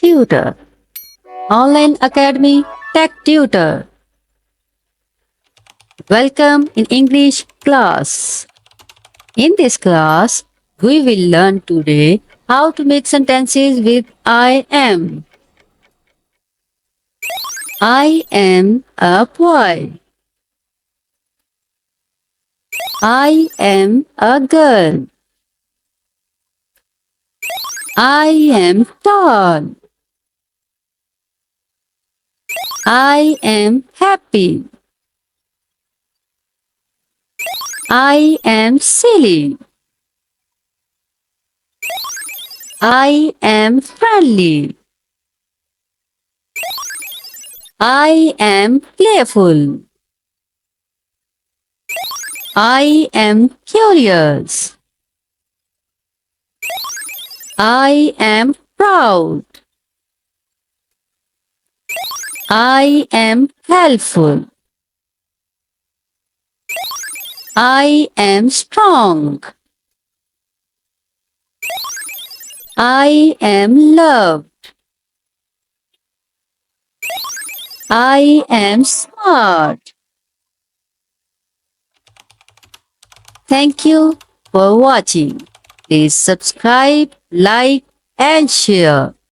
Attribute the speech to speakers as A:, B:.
A: Tutor. Online Academy Tech Tutor. Welcome in English class. In this class, we will learn today how to make sentences with I am. I am a boy. I am a girl. I am tall. I am happy. I am silly. I am friendly. I am playful. I am curious. I am proud. I am helpful. I am strong. I am loved. I am smart. Thank you for watching. Please subscribe, like, and share.